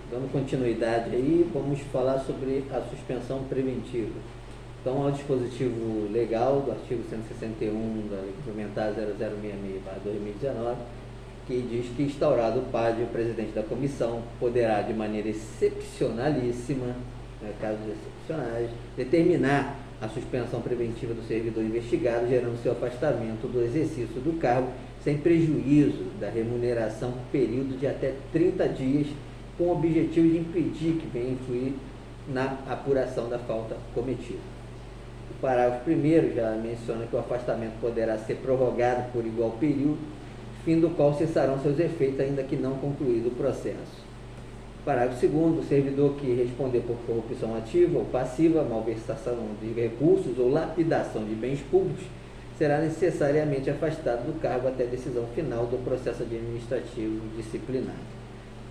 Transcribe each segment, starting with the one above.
dando continuidade aí, vamos falar sobre a suspensão preventiva. Então, ao dispositivo legal do artigo 161 da Lei Complementar 0066/2019, que diz que, instaurado o PAD, o presidente da comissão poderá, de maneira excepcionalíssima, casos excepcionais, determinar a suspensão preventiva do servidor investigado, gerando seu afastamento do exercício do cargo, sem prejuízo da remuneração por período de até 30 dias, com o objetivo de impedir que venha influir na apuração da falta cometida. O parágrafo 1º já menciona que o afastamento poderá ser prorrogado por igual período, fim do qual cessarão seus efeitos, ainda que não concluído o processo. Parágrafo 2º, o servidor que responder por corrupção ativa ou passiva, malversação de recursos ou lapidação de bens públicos, será necessariamente afastado do cargo até a decisão final do processo administrativo disciplinar.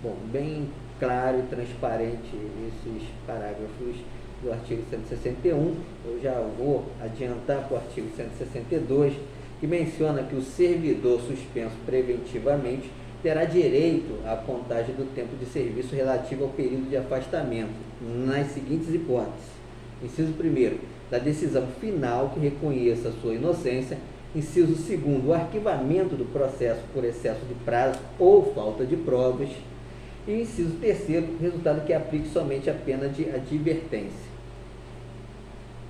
Bom, bem claro e transparente esses parágrafos do artigo 161. Eu já vou adiantar para o artigo 162, que menciona que o servidor suspenso preventivamente terá direito à contagem do tempo de serviço relativo ao período de afastamento, nas seguintes hipóteses. Inciso 1º, da decisão final que reconheça sua inocência. Inciso 2º, o arquivamento do processo por excesso de prazo ou falta de provas. E inciso 3º, resultado que aplique somente a pena de advertência.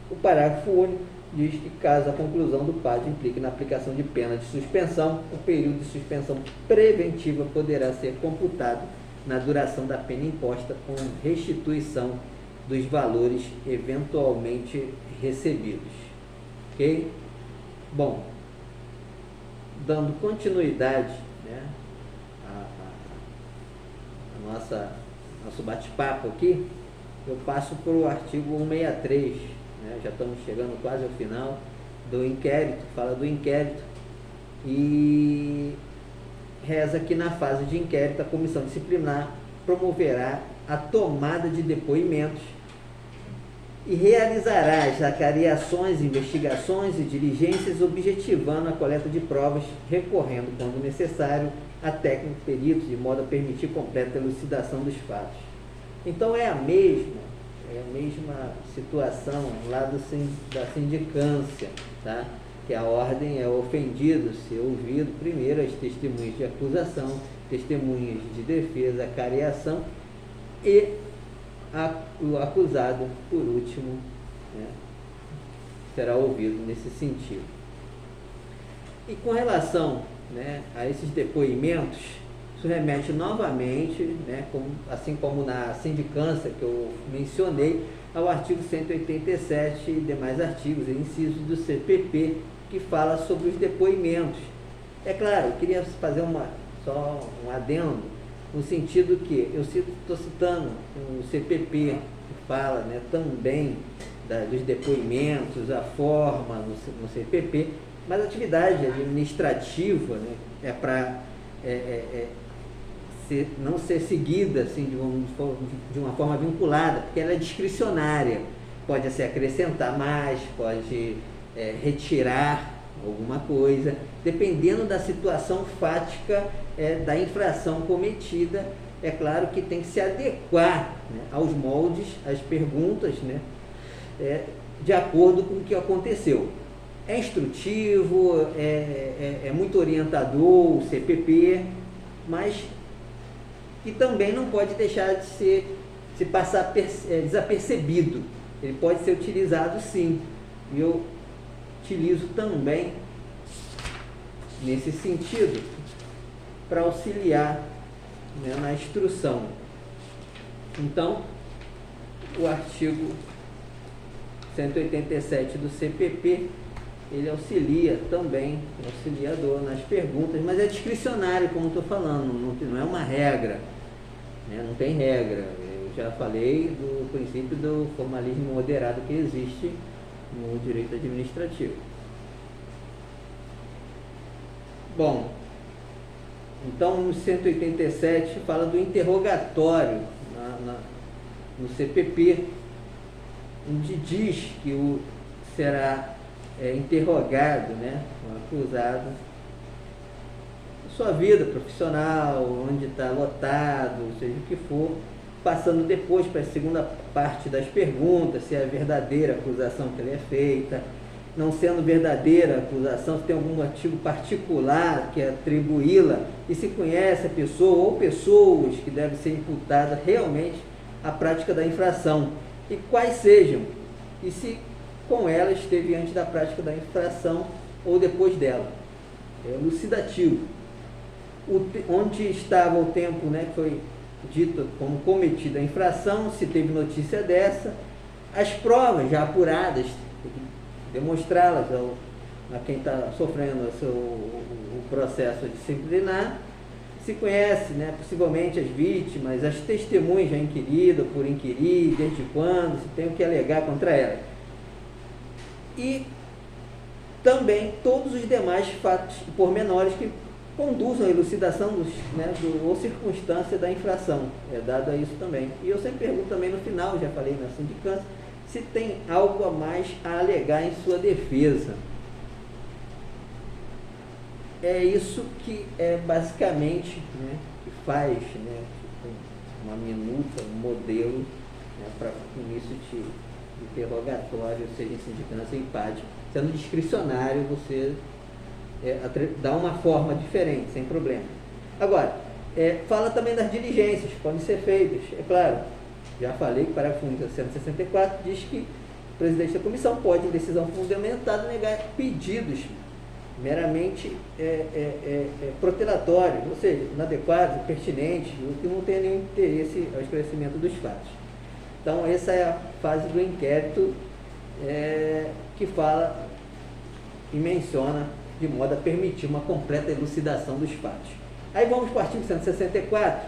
O parágrafo único diz que, caso a conclusão do PAD implique na aplicação de pena de suspensão, o período de suspensão preventiva poderá ser computado na duração da pena imposta, com restituição dos valores eventualmente recebidos. Ok? Bom, dando continuidade, né, a nosso bate-papo aqui, eu passo para o artigo 163, já estamos chegando quase ao final do inquérito, fala do inquérito e reza que, na fase de inquérito, a comissão disciplinar promoverá a tomada de depoimentos e realizará as acariações, investigações e diligências, objetivando a coleta de provas, recorrendo, quando necessário, a técnicos peritos, de modo a permitir completa elucidação dos fatos. Então é a mesma situação lá da sindicância, tá? Que a ordem é o ofendido ser ouvido primeiro as testemunhas de acusação, testemunhas de defesa, acariação, e o acusado, por último, será ouvido nesse sentido. E com relação, a esses depoimentos, isso remete novamente, assim como na sindicância que eu mencionei, ao artigo 187 e demais artigos e incisos do CPP, que fala sobre os depoimentos. É claro, eu queria fazer só um adendo, no sentido que eu estou citando o CPP, que fala, também dos depoimentos, a forma no CPP, mas a atividade administrativa, é para não ser seguida assim, de uma forma vinculada, porque ela é discricionária. Pode se acrescentar mais, pode retirar alguma coisa, dependendo da situação fática da infração cometida. É claro que tem que se adequar aos moldes, às perguntas, de acordo com o que aconteceu. É instrutivo, é muito orientador o CPP, mas que também não pode deixar de se passar desapercebido. Ele pode ser utilizado, sim, e eu utilizo também nesse sentido para auxiliar na instrução. Então, o artigo 187 do CPP, ele auxilia também, auxiliador nas perguntas, mas é discricionário, como estou falando, não é uma regra, não tem regra. Eu já falei do princípio do formalismo moderado que existe no direito administrativo. Bom, então no 187 fala do interrogatório no CPP, onde diz que será interrogado, o acusado, sua vida profissional, onde está lotado, seja o que for, passando depois para a segunda parte das perguntas, se é verdadeira a acusação que lhe é feita, não sendo verdadeira a acusação, se tem algum motivo particular que atribuí-la, e se conhece a pessoa ou pessoas que devem ser imputadas realmente à prática da infração, e quais sejam, e se com ela esteve antes da prática da infração ou depois dela. É elucidativo. Onde estava o tempo, né, que foi dito como cometida a infração, se teve notícia dessa, as provas já apuradas, tem que demonstrá-las a quem está sofrendo o processo disciplinar, se conhece, né, possivelmente as vítimas, as testemunhas já inquiridas, por inquirir, desde quando, se tem o que alegar contra elas. E também todos os demais fatos pormenores que conduzam à elucidação ou circunstância da infração. É dado a isso também. E eu sempre pergunto também no final, já falei na sindicância, se tem algo a mais a alegar em sua defesa. É isso que é basicamente, né, que faz, né, uma minuta, um modelo, né, para início de interrogatório, seja em sindicância ou empate. Sendo discricionário, você dá uma forma diferente, sem problema. Agora, fala também das diligências que podem ser feitas. É claro, já falei que o parágrafo 164 diz que o presidente da comissão pode, em decisão fundamentada, negar pedidos meramente protelatórios, ou seja, inadequados, pertinentes, que não tenha nenhum interesse ao esclarecimento dos fatos. Então, essa é a fase do inquérito que fala e menciona de modo a permitir uma completa elucidação dos fatos. Aí vamos para o artigo 164,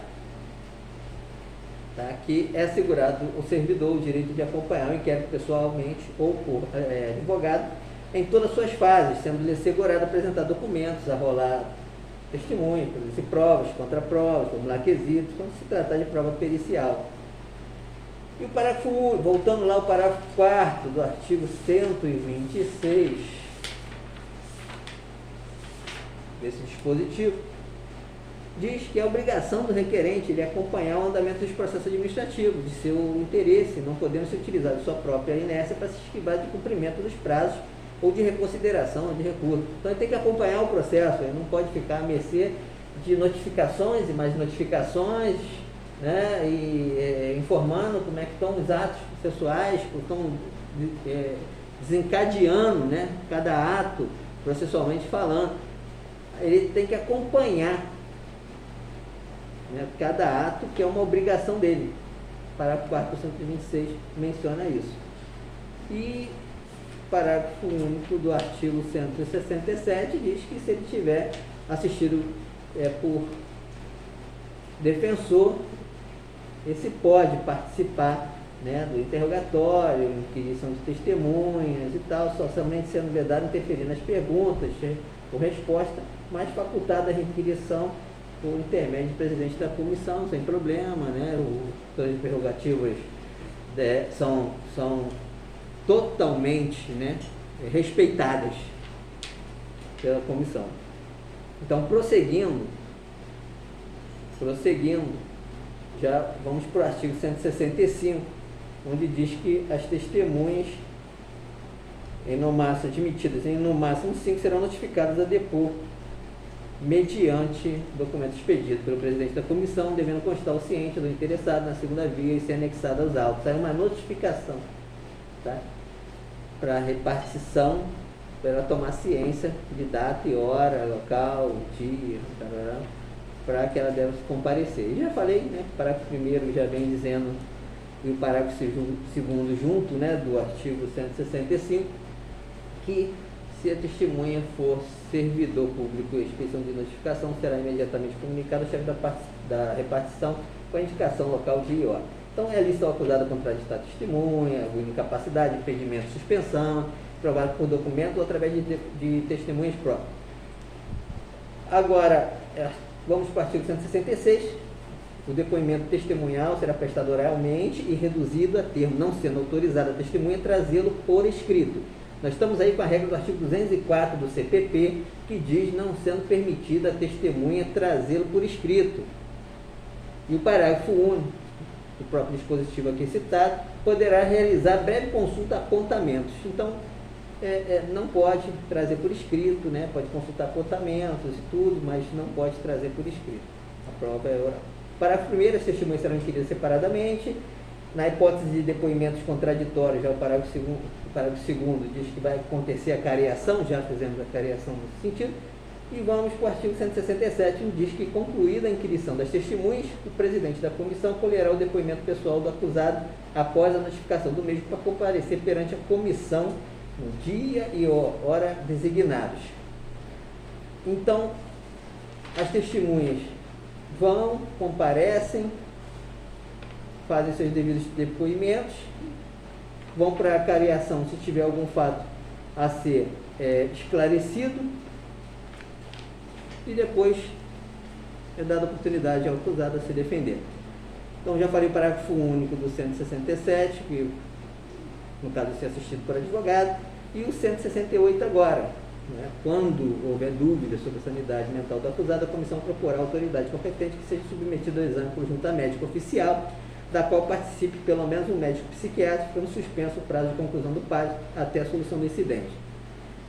tá? Que é assegurado ao servidor o direito de acompanhar o inquérito pessoalmente ou por advogado em todas as suas fases, sendo-lhe assegurado apresentar documentos, arrolar testemunhas, produzir provas, contraprovas, formular quesitos, quando se tratar de prova pericial. E o parágrafo, voltando lá ao parágrafo 4º do artigo 126 desse dispositivo, diz que é obrigação do requerente ele acompanhar o andamento dos processos administrativos, de seu interesse, não podendo se utilizar de sua própria inércia para se esquivar de cumprimento dos prazos ou de reconsideração ou de recurso. Então ele tem que acompanhar o processo, ele não pode ficar à mercê de notificações e mais notificações, né, e informando como é que estão os atos processuais, estão desencadeando, né, cada ato processualmente falando. Ele tem que acompanhar, né, cada ato, que é uma obrigação dele. O parágrafo 4º do 126 menciona isso. E o parágrafo único do artigo 167 diz que se ele tiver assistido por defensor, esse pode participar, né, do interrogatório, inquisição de testemunhas e tal, somente sendo vedado interferir nas perguntas ou resposta, mas facultada a requisição por intermédio do presidente da comissão, sem problema, né? As prerrogativas são totalmente, né, respeitadas pela comissão. Então, prosseguindo, já vamos para o artigo 165, onde diz que as testemunhas admitidas em no máximo 5 serão notificadas a depor mediante documento expedido pelo presidente da comissão, devendo constar o ciente do interessado na segunda via e ser anexado aos autos. Aí uma notificação, tá? Para repartição, para ela tomar ciência de data e hora, local, dia, para que ela deve comparecer. E já falei, né, o parágrafo 1º já vem dizendo, e o parágrafo 2º junto, né, do artigo 165, que se a testemunha for servidor público e expedição de notificação, será imediatamente comunicado ao chefe da repartição com a indicação local de hora. Então, é a lista acusada contraditar testemunha, incapacidade, impedimento, suspensão, provado por documento ou através de testemunhas próprias. Agora, vamos para o artigo 166. O depoimento testemunhal será prestado oralmente e reduzido a termo, não sendo autorizada a testemunha, trazê-lo por escrito. Nós estamos aí com a regra do artigo 204 do CPP, que diz não sendo permitida a testemunha trazê-lo por escrito. E o parágrafo único, do próprio dispositivo aqui citado, poderá realizar breve consulta a apontamentos. Então, não pode trazer por escrito, né? Pode consultar apontamentos e tudo, mas não pode trazer por escrito. A prova é oral. Parágrafo 1º, as testemunhas serão inquiridas separadamente. Na hipótese de depoimentos contraditórios, já o parágrafo 2º diz que vai acontecer a cariação, já fizemos a cariação nesse sentido. E vamos para o artigo 167, que diz que, concluída a inquirição das testemunhas, o presidente da comissão colherá o depoimento pessoal do acusado após a notificação do mesmo para comparecer perante a comissão no dia e hora designados. Então, as testemunhas vão, comparecem, fazem seus devidos depoimentos, vão para a cariação se tiver algum fato a ser esclarecido, e depois é dada a oportunidade ao acusado a se defender. Então, já falei o parágrafo único do 167, que no caso ser assistido por advogado, e o 168 agora, né? Quando houver dúvida sobre a sanidade mental do acusado, a comissão proporá a autoridade competente que seja submetido ao exame por junta médica oficial, da qual participe pelo menos um médico psiquiátrico, ficando suspenso o prazo de conclusão do prazo até a solução do incidente.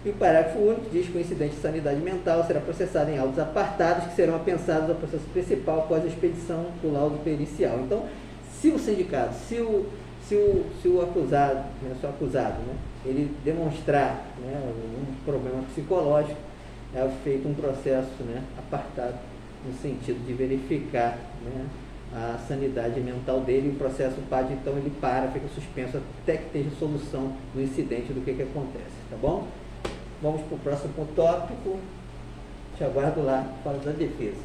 E o parágrafo único diz que o incidente de sanidade mental será processado em autos apartados que serão apensados ao processo principal após a expedição do laudo pericial. Então, se o sindicato, se o acusado, né, ele demonstrar, né, um problema psicológico, é feito um processo, né, apartado, no sentido de verificar, né, a sanidade mental dele, e o processo PAD, então, ele fica suspenso até que esteja solução do incidente, do que acontece, tá bom? Vamos para o próximo tópico. Te aguardo lá, fala da defesa.